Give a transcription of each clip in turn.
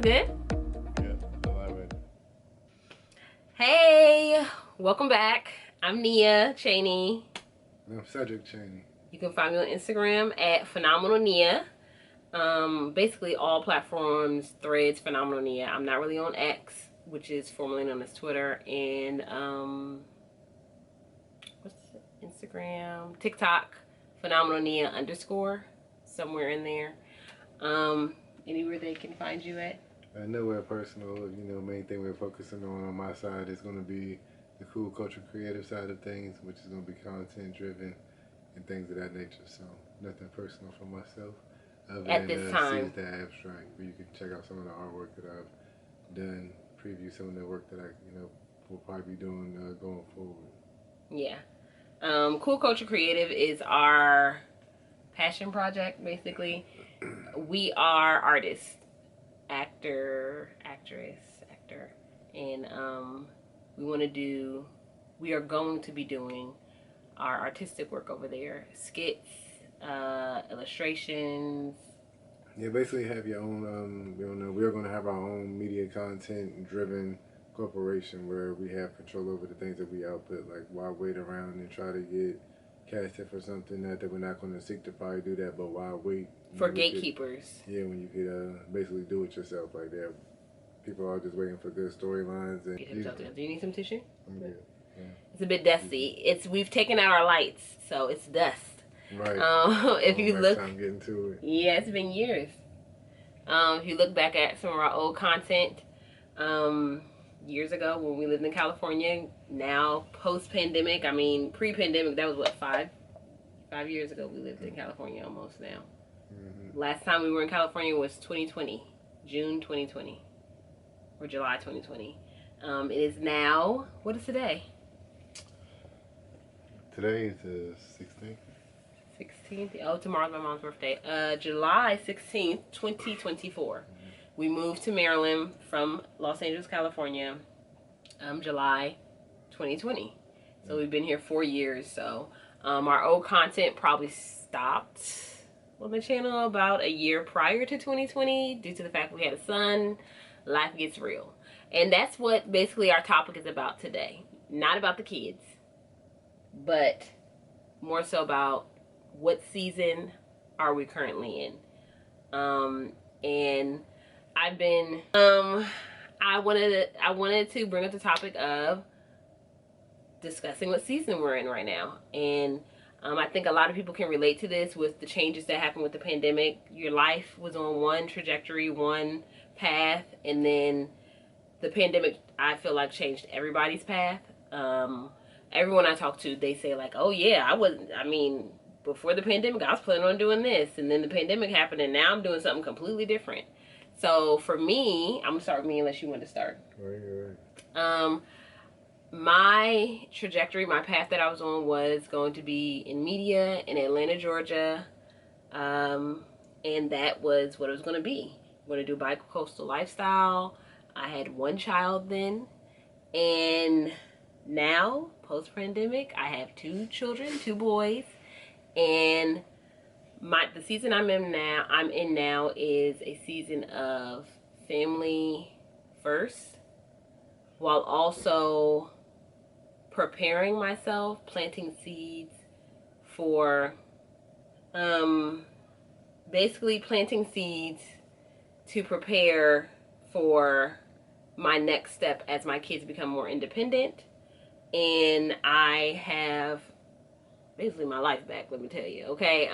good? Yeah, I love it. Hey, welcome back. I'm Nia Cheney. I'm Cedric Cheney. You can find me on Instagram at Phenomenal Nia. Basically all platforms, Threads, Phenomenal Nia. I'm not really on X, which is formerly known as Twitter, and what's it? Instagram, TikTok, Phenomenal Nia _ somewhere in there. Anywhere they can find you at. Nowhere personal, main thing we're focusing on my side is going to be the cool culture creative side of things, which is going to be content driven and things of that nature. So nothing personal for myself other At than this time. Seize the Abstract, where you can check out some of the artwork that I've done, preview some of the work that I, will probably be doing going forward. Yeah. Cool Culture Creative is our passion project, basically. We are artists, actor, actress, actor, and we are going to be doing our artistic work over there, skits, illustrations. Yeah, basically have your own. We're going to have our own media content driven corporation where we have control over the things that we output. Like, why wait around and try to get casted for something that we're not going to seek to probably do that, but why wait for gatekeepers? When you could basically do it yourself like that. People are just waiting for good storylines. And do you need some tissue? I'm good. Yeah. It's a bit dusty. We've taken out our lights, so it's dust. Right. If you look, I'm getting to it. Yeah, it's been years. If you look back at some of our old content, years ago when we lived in California, now post-pandemic, pre-pandemic, that was what, five years ago we lived in California almost now. Mm-hmm. Last time we were in California was 2020, June 2020, or July 2020. It is now, what is today? Today is the 16th. 16th? Oh, tomorrow's my mom's birthday. July 16th, 2024. Mm-hmm. We moved to Maryland from Los Angeles, California, July 2020. So we've been here 4 years. So our old content probably stopped on the channel about a year prior to 2020 due to the fact we had a son. Life gets real. And that's what basically our topic is about today. Not about the kids, but more so about what season are we currently in. And I've been I wanted to bring up the topic of discussing what season we're in right now. And I think a lot of people can relate to this with the changes that happened with the pandemic. Your life was on one trajectory, one path, and then the pandemic, I feel like, changed everybody's path. Everyone I talk to, they say like, oh yeah, before the pandemic, I was planning on doing this, and then the pandemic happened, and now I'm doing something completely different. So for me, I'm gonna start with me unless you want to start. Right. My trajectory, my path that I was on was going to be in media in Atlanta, Georgia, and that was what it was going to be. I'm going to do bi-coastal lifestyle. I had one child then, and now post-pandemic, I have 2 children, 2 boys, and the season I'm in now is a season of family first, while also preparing myself, planting seeds for, basically planting seeds to prepare for my next step as my kids become more independent. And I have basically my life back, let me tell you, okay?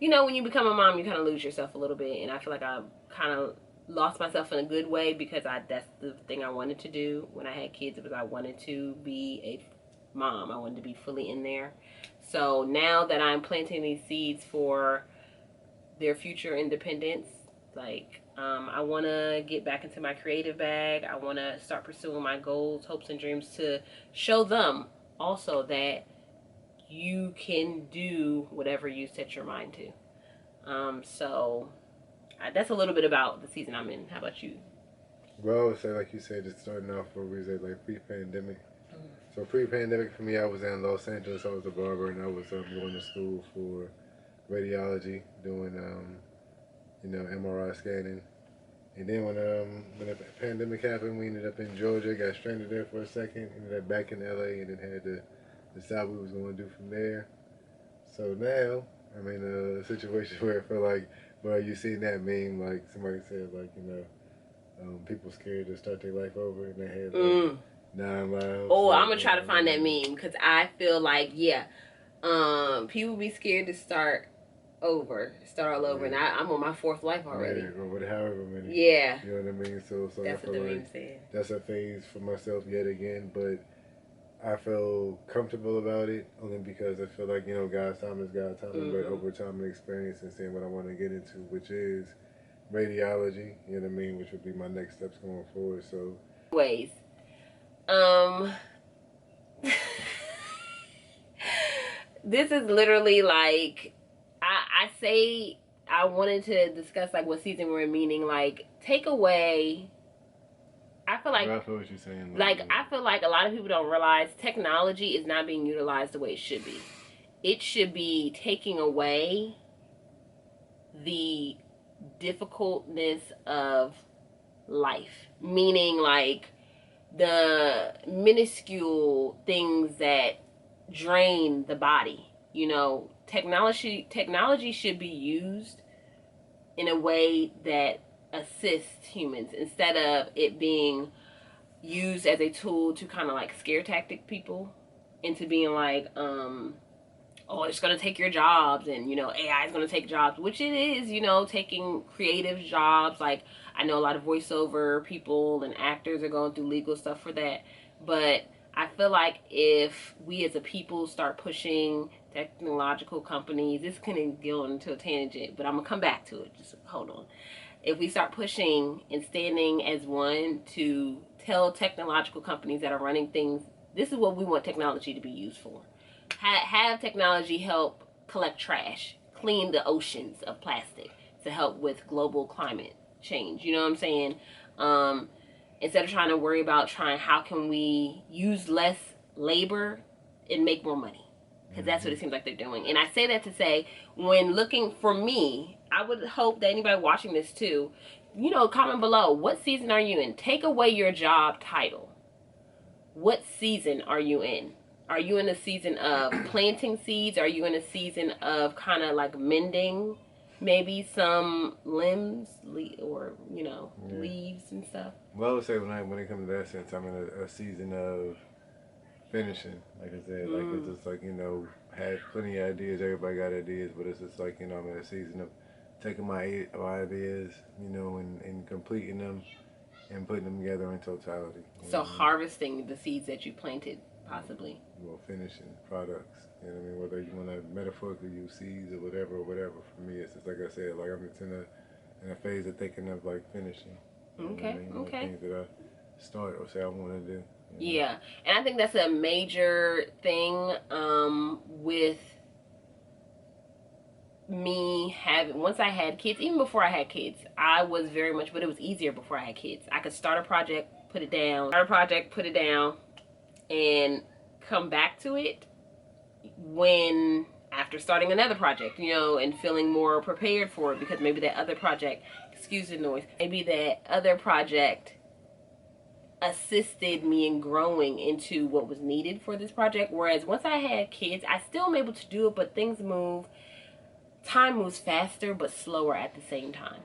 When you become a mom, you kind of lose yourself a little bit, and I feel like I kind of lost myself in a good way because that's the thing I wanted to do when I had kids. It was I wanted to be a mom. I wanted to be fully in there. So now that I'm planting these seeds for their future independence, like I want to get back into my creative bag. I want to start pursuing my goals, hopes, and dreams to show them also that you can do whatever you set your mind to. So that's a little bit about the season I'm in. How about you? Well, I would say, like you said, just starting off where we said, like, pre-pandemic. So pre-pandemic for me, I was in Los Angeles. I was a barber, and I was going to school for radiology, doing MRI scanning, And then when the pandemic happened, we ended up in Georgia, got stranded there for a second, ended up back in LA, and then had to decide what we was going to do from there. So now I'm in a situation where I feel like, well, you seen that meme, like somebody said, like, people scared to start their life over, and they had like 9 lives. Oh, like, I'm gonna try to find that meme because I feel like people be scared to start all over, and I'm on my 4th life already. Yeah, or whatever, however many. Yeah, you know what I mean. So that's I what feel the meme like said. that's a phase for myself yet again, but I feel comfortable about it only because I feel like God's time is God's time, but over time and experience and seeing what I want to get into, which is radiology. You know what I mean, which would be my next steps going forward. So ways, this is literally like I say I wanted to discuss like what season we're in, meaning like take away. I feel like I feel what you're saying. I feel like a lot of people don't realize technology is not being utilized the way it should be. It should be taking away the difficultness of life, meaning like the minuscule things that drain the body. Technology should be used in a way that assists humans instead of it being used as a tool to kind of like scare tactic people into being like oh, it's going to take your jobs, and AI is going to take jobs, which it is, taking creative jobs. Like I know a lot of voiceover people and actors are going through legal stuff for that, but I feel like if we as a people start pushing technological companies, this can go into a tangent, but I'm gonna come back to it, just hold on. If we start pushing and standing as one to tell technological companies that are running things, this is what we want technology to be used for. Have technology help collect trash, clean the oceans of plastic to help with global climate change. You know what I'm saying? Instead of trying to worry about how can we use less labor and make more money, because that's what it seems like they're doing. And I say that to say, when looking for me, I would hope that anybody watching this too, comment below, what season are you in? Take away your job title. What season are you in? Are you in a season of planting seeds? Are you in a season of kind of like mending maybe some limbs or leaves and stuff? Well, I would say when it comes to that sense, I'm in a season of finishing. Like I said, like it's just like had plenty of ideas. Everybody got ideas, but it's just like I'm in a season of taking my ideas, and completing them and putting them together in totality. So harvesting the seeds that you planted, possibly. Well, finishing products. You know what I mean? Whether you want to metaphorically use seeds or whatever. For me, it's just like I said, like I'm just in a phase of thinking of like finishing. Okay. Like things that I start or say I want to do. Yeah, and I think that's a major thing with me once I had kids. Even before I had kids, I was very much, but it was easier before I had kids. I could start a project, put it down, and come back to it when after starting another project, and feeling more prepared for it, because maybe that other project, excuse the noise, maybe that other project assisted me in growing into what was needed for this project. Whereas once I had kids, I still am able to do it, but time moves faster but slower at the same time.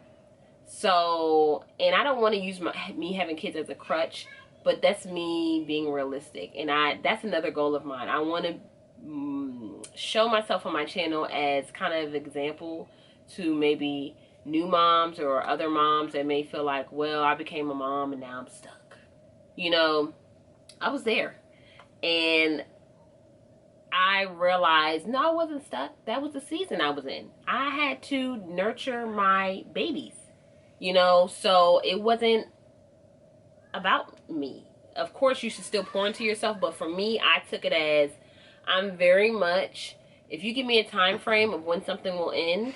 So, and I don't want to use me having kids as a crutch, but that's me being realistic, and that's another goal of mine. I want to show myself on my channel as kind of example to maybe new moms or other moms that may feel like, well, I became a mom and now I'm stuck. I was there, and I realized, no, I wasn't stuck. That was the season I was in. I had to nurture my babies, so it wasn't about me. Of course, you should still pour into yourself, but for me, I took it as I'm very much, if you give me a time frame of when something will end,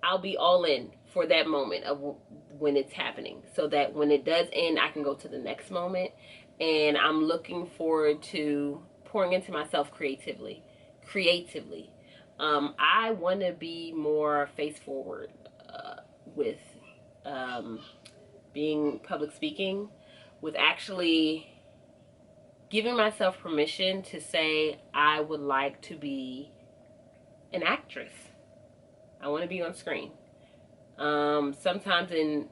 I'll be all in for that moment of when it's happening, so that when it does end, I can go to the next moment. And I'm looking forward to pouring into myself creatively. I want to be more face forward with being public speaking with actually giving myself permission to say I would like to be an actress. I want to be on screen. Sometimes in,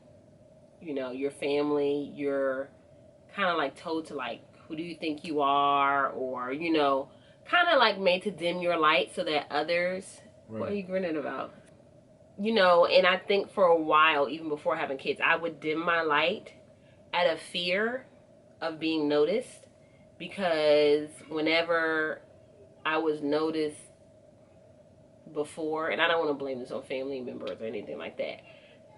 your family, you're kind of like told to like, who do you think you are? Or, kind of like made to dim your light so that others, Right. What are you grinning about? And I think for a while, even before having kids, I would dim my light out of fear of being noticed, because whenever I was noticed before, and I don't want to blame this on family members or anything like that,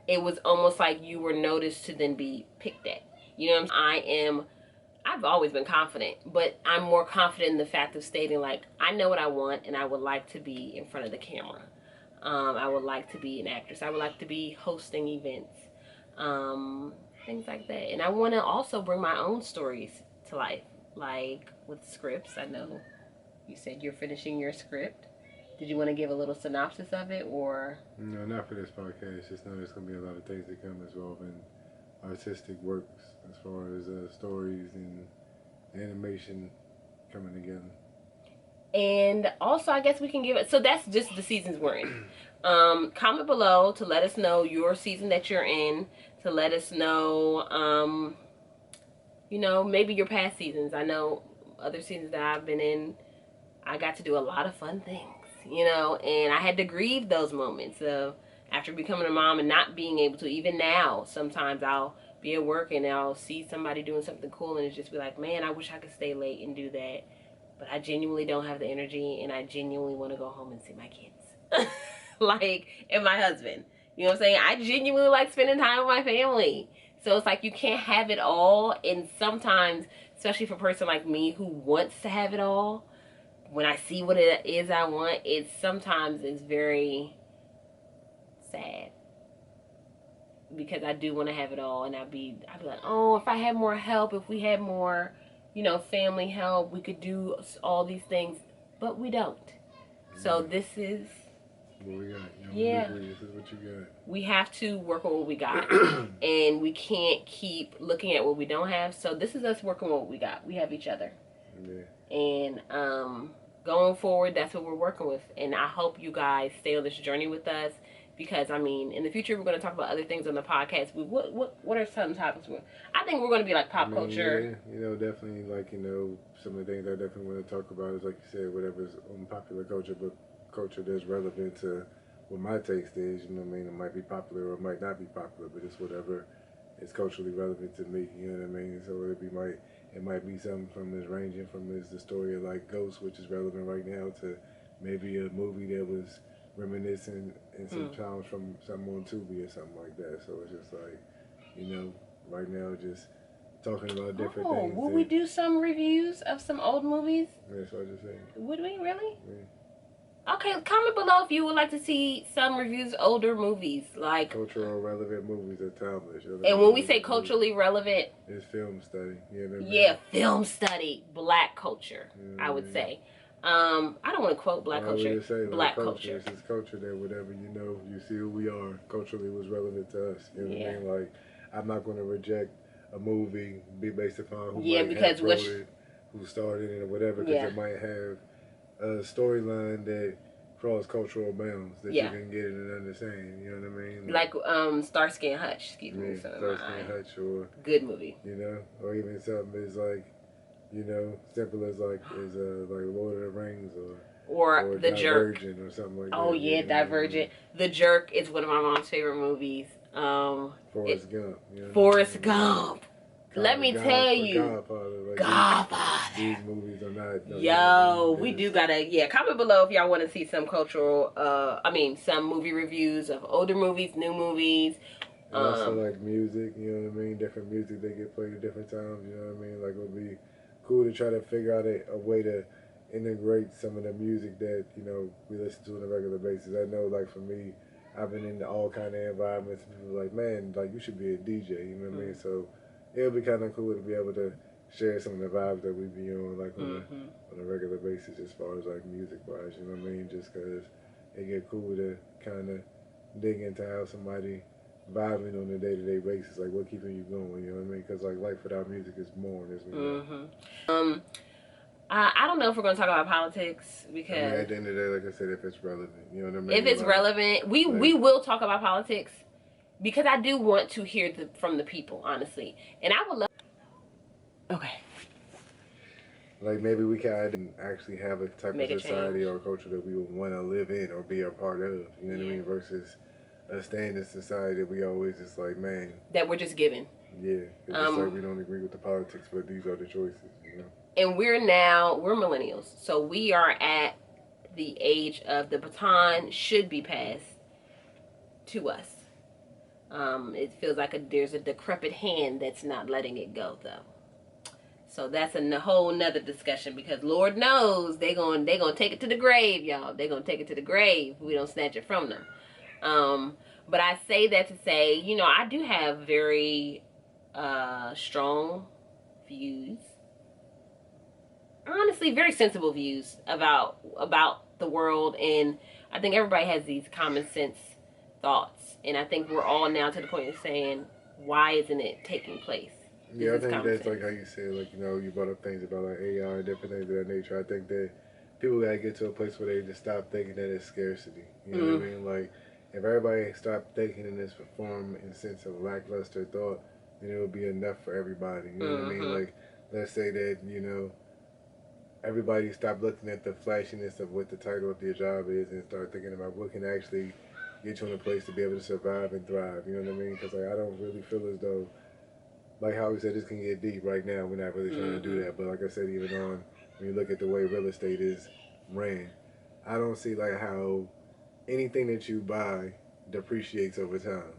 it was almost like you were noticed to then be picked at. You know what I'm saying? I've always been confident, but I'm more confident in the fact of stating, like, I know what I want, and I would like to be in front of the camera. I would like to be an actress. I would like to be hosting events, things like that. And I want to also bring my own stories to life, like with scripts. I know you said you're finishing your script. Did you want to give a little synopsis of it, or? No, not for this podcast. Just know there's going to be a lot of things that come involving artistic works as far as stories and animation coming together. And also, I guess we can give it. So that's just the seasons we're in. Comment below to let us know your season that you're in. To let us know, maybe your past seasons. I know other seasons that I've been in, I got to do a lot of fun things, and I had to grieve those moments of after becoming a mom and not being able to. Even now, sometimes I'll be at work and I'll see somebody doing something cool and it's just be like, man, I wish I could stay late and do that. But I genuinely don't have the energy, and I genuinely want to go home and see my kids. And my husband. You know what I'm saying? I genuinely like spending time with my family. So it's like you can't have it all. And sometimes, especially for a person like me who wants to have it all, when I see what it is I want, sometimes it's very sad. Because I do want to have it all, and I'd be like, oh, if I had more help, if we had more, family help, we could do all these things, but we don't. So this is what we got. Yeah. This is what you got. We have to work on what we got, and we can't keep looking at what we don't have. So this is us working on what we got. We have each other. Yeah. And going forward, that's what we're working with. And I hope you guys stay on this journey with us. Because, in the future, we're going to talk about other things on the podcast. What are some topics? I think we're going to be like pop culture. Yeah, definitely, some of the things I definitely want to talk about is, like you said, whatever's on popular culture, but culture that's relevant to what my taste is, It might be popular or it might not be popular, but it's whatever is culturally relevant to me, you know what I mean? So it might be something from this ranging from the story of, like, Ghost, which is relevant right now, to maybe a movie that was reminiscing in some times from something on Tubi or something like that. So it's just like, right now just talking about different things. Will we do some reviews of some old movies? That's what I just said. Would we really? Yeah. Okay, comment below if you would like to see some reviews of older movies, like cultural relevant movies are timeless. And when we say culturally relevant, it's film study. Yeah, film study, Black culture. I would say. I don't want to quote Black culture. Black culture. It's this culture that whatever you see who we are culturally was relevant to us. You know what I mean? Like, I'm not going to reject a movie based upon who might have wrote it, who started it, or whatever, because it might have a storyline that cross cultural bounds that you can get and understand. You know what I mean? Like Starsky and Hutch. Excuse me. Starsky and Hutch, or good movie. Or even something as like. Simple as like Lord of the Rings or The Jerk or something like that. Oh yeah, Divergent. The Jerk is one of my mom's favorite movies. Forrest Gump. Forrest Gump. Let me tell you, Godfather. These movies are not. Yo, we do gotta comment below if y'all want to see some cultural. Some movie reviews of older movies, new movies. And also like music, you know what I mean? Different music they get played at different times. You know what I mean? Like it would be cool to try to figure out a way to integrate some of the music that we listen to on a regular basis. I know, like for me, I've been in all kind of environments. People are like, man, like you should be a DJ. You know what I mean? So it'll be kind of cool to be able to share some of the vibes that we be on, like on a regular basis, as far as like music wise. You know what I mean? Just because it get cool to kind of dig into how somebody vibing on a day-to-day basis, like what keeping you going, you know what I mean? Because like life without music is boring, as we know. I don't know if we're going to talk about politics because I mean, at the end of the day, like I said, if it's relevant, you know what I mean? if it's relevant, we will talk about politics because I do want to hear from the people, honestly, and I would love. Okay. Like maybe we can actually have a type of society or culture that we would want to live in or be a part of. You know what I mean? Versus a standard society that we always just like, man, that we're just given. Yeah, it's just like we don't agree with the politics, but these are the choices, you know. And we're millennials, so we are at the age of the baton should be passed to us. It feels like there's a decrepit hand that's not letting it go, though. So that's a whole nother discussion because Lord knows they gonna take it to the grave, y'all. They're gonna take it to the grave if we don't snatch it from them. But I say that to say, you know, I do have very strong views. Honestly, very sensible views about the world, and I think everybody has these common sense thoughts, and I think we're all now to the point of saying, why isn't it taking place? Yeah, I think that's like how you said, like, you know, you brought up things about like AI and different things of that nature. I think that people gotta get to a place where they just stop thinking that it's scarcity. You know what I mean? Like, if everybody stopped thinking in this form and sense of lackluster thought, then it would be enough for everybody. You know what I mean? Like, let's say that, you know, everybody stop looking at the flashiness of what the title of their job is and start thinking about what can actually get you in a place to be able to survive and thrive. You know what I mean? Because like, I don't really feel as though, like how we said, this can get deep right now. We're not really trying to do that. But like I said, even on, when you look at the way real estate is ran, I don't see like how anything that you buy depreciates over time.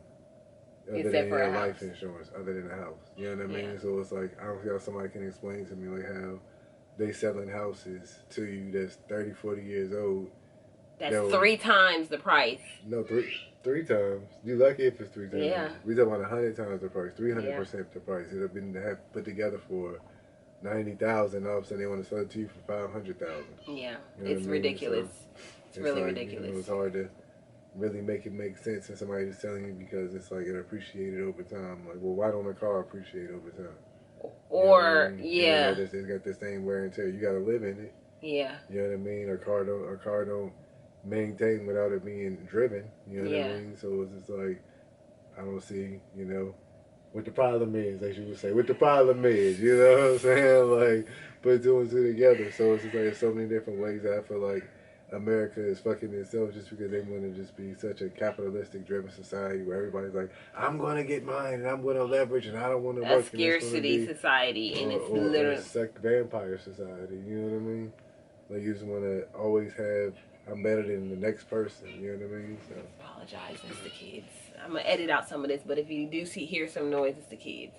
Other than your life insurance, other than a house. You know what I mean? So it's like, I don't see how somebody can explain to me like how they selling houses to you that's 30, 40 years old. That's 3 times the price. No, three times. You lucky if it's 3 times. Yeah. We talking about 100 times the price, 300% the price. It'll been put together for 90,000. All of a sudden they want to sell it to you for 500,000. Yeah, you know it's ridiculous. So it's really like, ridiculous. You know, it's hard to really make it make sense and somebody just telling you because it's like it appreciated over time. Like, well, why don't a car appreciate over time? Or you know, it's got this thing wear and tear. You got to live in it. Yeah. You know what I mean? A car don't maintain without it being driven. You know what I mean? So it's just like, I don't see, you know, what the problem is, as you would say. What the problem is, you know what I'm saying? Like, put 2 and 2 together. So it's just like, there's so many different ways that I feel like America is fucking itself just because they want to just be such a capitalistic driven society where everybody's like, I'm going to get mine and I'm going to leverage and I don't want to work. A scarcity society, and it's literally a vampire society, you know what I mean? Like, you just want to always have, I'm better than the next person, you know what I mean? So. Apologize, it's the kids. I'm going to edit out some of this, but if you do hear some noise, it's the kids.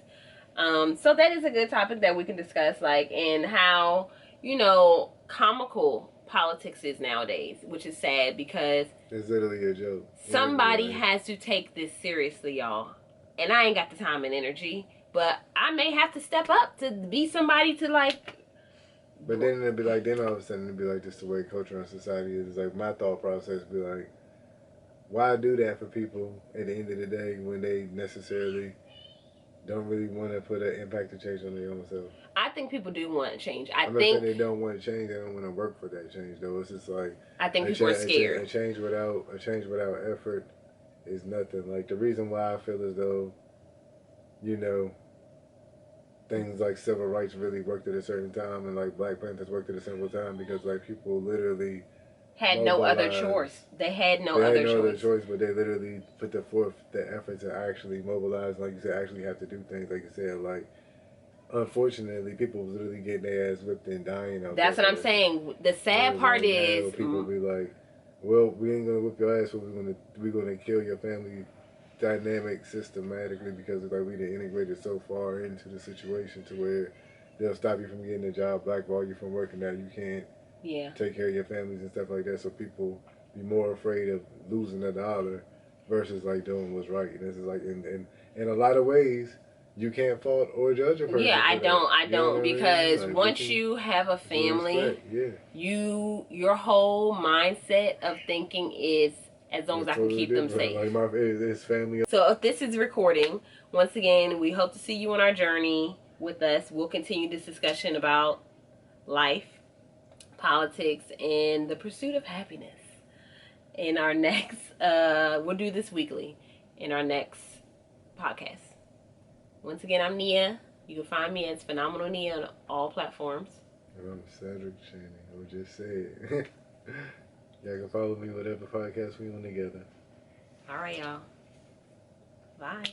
So that is a good topic that we can discuss, like, and how, you know, comical politics is nowadays, which is sad because it's literally a joke. Somebody has to take this seriously, y'all. And I ain't got the time and energy, but I may have to step up to be somebody to like. But then it'd be like, then all of a sudden it'd be like just the way culture and society is. It's like my thought process would be like, why do that for people at the end of the day when they necessarily don't really want to put an impact or change on their own self? I think people do want to change. I'm not saying they don't want to change. They don't want to work for that change, though. It's just like, I think people are scared. A change without effort is nothing. Like, the reason why I feel as though, you know, things like civil rights really worked at a certain time, and like Black Panthers worked at a simple time, because like people literally had no other choice. They had no other choice, but they literally put forth the effort to actually mobilize, like you said, actually have to do things, like you said, like. Unfortunately, people literally getting their ass whipped and dying out there. That's what I'm saying. The sad part is, people be like, "Well, we ain't gonna whip your ass, but we're gonna kill your family dynamic systematically because it's like we done integrated so far into the situation to where they'll stop you from getting a job, blackball you from working that you can't take care of your families and stuff like that. So people be more afraid of losing a dollar versus like doing what's right. And this is like in a lot of ways." You can't fault or judge a person. Yeah, I don't, because like, once you have a family, respect, your whole mindset of thinking is as long as I can totally keep them different. safe. Like it's family. So if this is recording, once again, we hope to see you on our journey with us. We'll continue this discussion about life, politics, and the pursuit of happiness in our next, we'll do this weekly in our next podcast. Once again, I'm Nia. You can find me as Phenomenal Nia on all platforms. And I'm Cedric Channing. I'll just say it. Y'all can follow me whatever podcast we on together. All right, y'all. Bye.